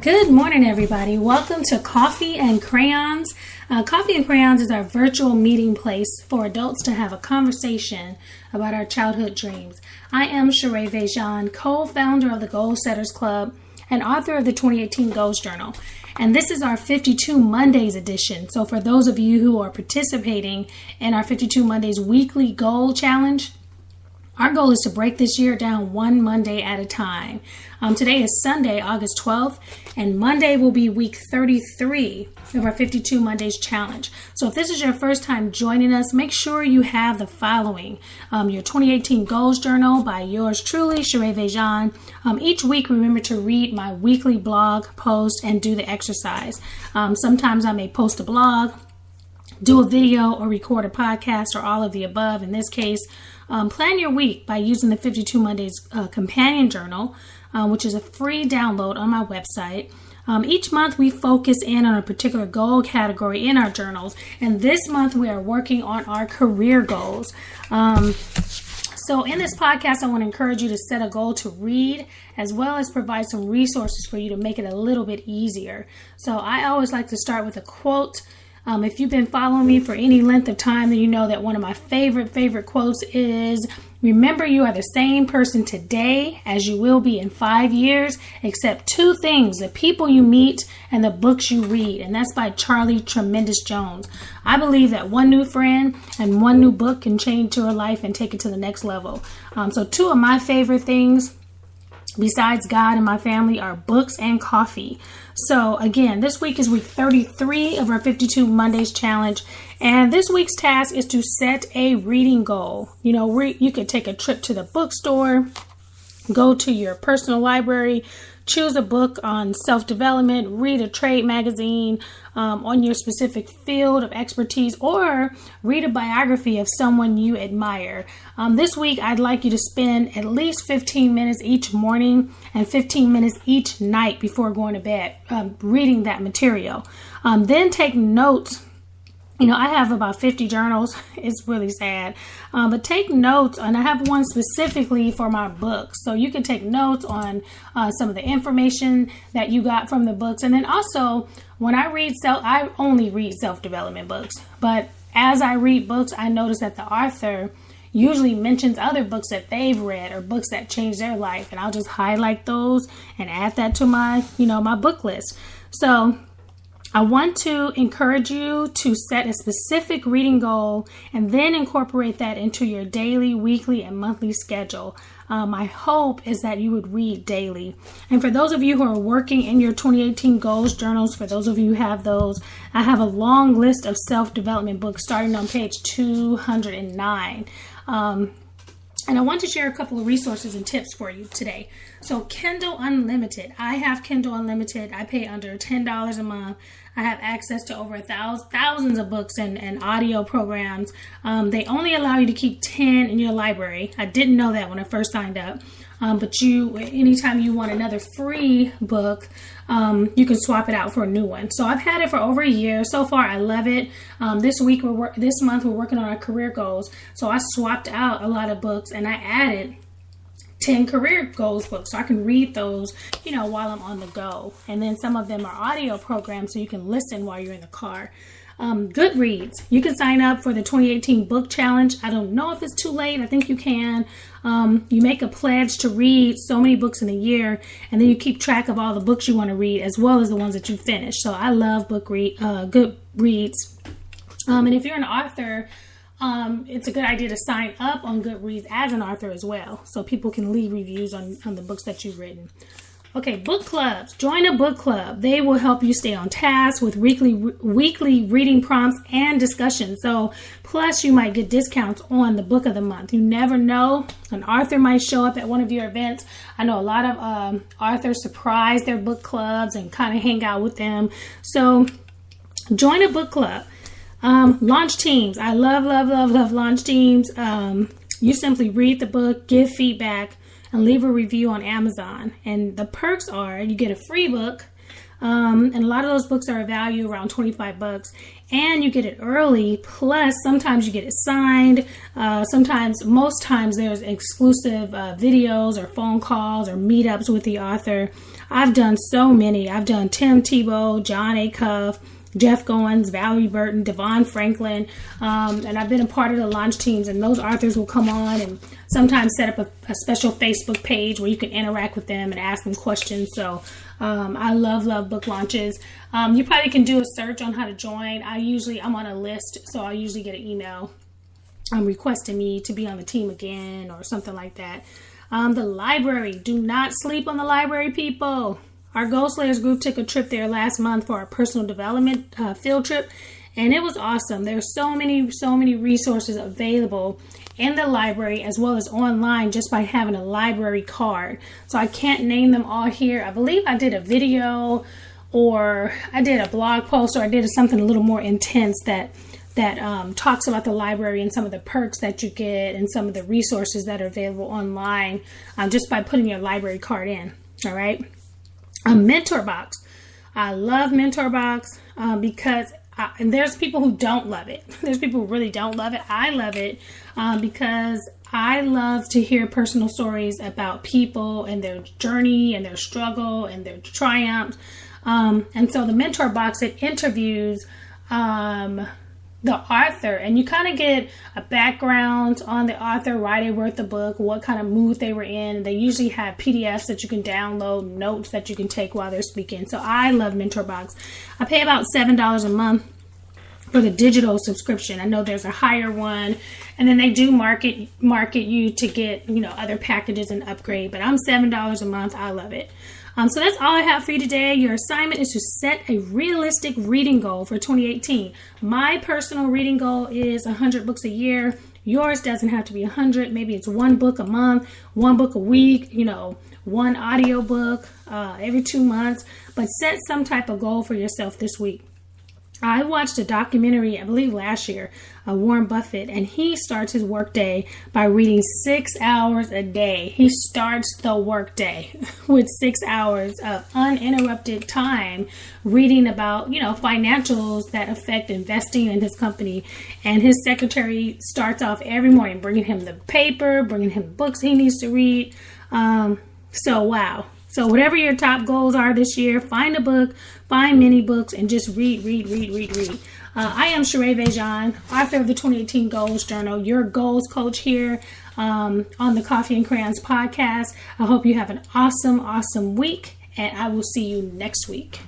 Good morning, everybody. Welcome to Coffee and Crayons. Coffee and Crayons is our virtual meeting place for adults to have a conversation about our childhood dreams. I am Sheree Vejan, co-founder of the Goal Setters Club and author of the 2018 Goals Journal. And this is our 52 Mondays edition. So for those of you who are participating in our 52 Mondays weekly goal challenge, our goal is to break this year down one Monday at a time. Today is Sunday, August 12th, and Monday will be week 33 of our 52 Mondays challenge. So if this is your first time joining us, make sure you have the following. Your 2018 Goals Journal by yours truly, Sheree Vejan. Each week, remember to read my weekly blog post and do the exercise. Sometimes I may post a blog, do a video, or record a podcast, or all of the above. In this case, plan your week by using the 52 Mondays companion journal, which is a free download on my website. Each month we focus in on a particular goal category in our journals, and this month we are working on our career goals. So in this podcast, I want to encourage you to set a goal to read, as well as provide some resources for you to make it a little bit easier. So I always like to start with a quote. If you've been following me for any length of time, then you know that one of my favorite quotes is, "Remember, you are the same person today as you will be in 5 years, except two things: the people you meet and the books you read." And that's by Charlie Tremendous Jones. I believe that one new friend and one new book can change your life and take it to the next level. So two of my favorite things besides God and my family are books and coffee. So again, this week is week 33 of our 52 Mondays challenge. And this week's task is to set a reading goal. You could take a trip to the bookstore, go to your personal library, choose a book on self-development, read a trade magazine on your specific field of expertise, or read a biography of someone you admire. This week, I'd like you to spend at least 15 minutes each morning and 15 minutes each night before going to bed reading that material. Then take notes. I have about 50 journals. It's really sad. But take notes, and I have one specifically for my books. So you can take notes on some of the information that you got from the books. And then also, when I I only read self-development books. But as I read books, I notice that the author usually mentions other books that they've read or books that changed their life. And I'll just highlight those and add that to my book list. So I want to encourage you to set a specific reading goal and then incorporate that into your daily, weekly, and monthly schedule. My hope is that you would read daily. And for those of you who are working in your 2018 goals journals, for those of you who have those, I have a long list of self-development books starting on page 209. And I want to share a couple of resources and tips for you today. So Kindle Unlimited. I have Kindle Unlimited. I pay under $10 a month. I have access to over thousands of books and audio programs. They only allow you to keep 10 in your library. I didn't know that when I first signed up. But anytime you want another free book, you can swap it out for a new one. So I've had it for over a year. So far, I love it. This month, we're working on our career goals. So I swapped out a lot of books and I added 10 career goals books, so I can read those, while I'm on the go. And then some of them are audio programs, so you can listen while you're in the car. Goodreads. You can sign up for the 2018 book challenge. I don't know if it's too late. I think you can. You make a pledge to read so many books in a year, and then you keep track of all the books you want to read as well as the ones that you finish. So I love Goodreads. And if you're an author, it's a good idea to sign up on Goodreads as an author as well, so people can leave reviews on the books that you've written. Okay, book clubs. Join a book club. They will help you stay on task with weekly reading prompts and discussions. So, plus you might get discounts on the book of the month. You never know. An author might show up at one of your events. I know a lot of authors surprise their book clubs and kind of hang out with them. So, join a book club. Launch teams. I love launch teams. You simply read the book, give feedback, and leave a review on Amazon. And the perks are you get a free book, and a lot of those books are a value around $25, and you get it early. Plus, sometimes you get it signed. Most times there's exclusive videos or phone calls or meetups with the author. I've done so many. I've done Tim Tebow, John A. Cuff, Jeff Goins, Valerie Burton, Devon Franklin, and I've been a part of the launch teams, and those authors will come on and sometimes set up a special Facebook page where you can interact with them and ask them questions. So I love book launches. You probably can do a search on how to join. I'm on a list, so I'll usually get an email requesting me to be on the team again or something like that. The library. Do not sleep on the library, people. Our Goal Slayers group took a trip there last month for our personal development field trip, and it was awesome. There's so many resources available in the library as well as online just by having a library card. So I can't name them all here. I believe I did a video or I did a blog post or I did something a little more intense that talks about the library and some of the perks that you get and some of the resources that are available online just by putting your library card in. All right. A Mentor Box. I love Mentor Box because and there's people who don't love it. There's people who really don't love it. I love it because I love to hear personal stories about people and their journey and their struggle and their triumphs. And so the Mentor Box, it interviews the author, and you kind of get a background on the author, why they wrote the book, what kind of mood they were in. They usually have PDFs that you can download, notes that you can take while they're speaking. So I love Mentor Box. I pay about $7 a month for the digital subscription. I know there's a higher one, and then they do market you to get other packages and upgrade. But I'm $7 a month. I love it. So that's all I have for you today. Your assignment is to set a realistic reading goal for 2018. My personal reading goal is 100 books a year. Yours doesn't have to be 100. Maybe it's one book a month, one book a week, one audio book every 2 months. But set some type of goal for yourself this week. I watched a documentary, I believe last year, Warren Buffett, and he starts his workday by reading 6 hours a day. He starts the workday with 6 hours of uninterrupted time reading about, financials that affect investing in his company. And his secretary starts off every morning bringing him the paper, bringing him books he needs to read. Wow. So whatever your top goals are this year, find a book, find many books, and just read. I am Sheree Vejan, author of the 2018 Goals Journal, your goals coach here on the Coffee and Crayons podcast. I hope you have an awesome week, and I will see you next week.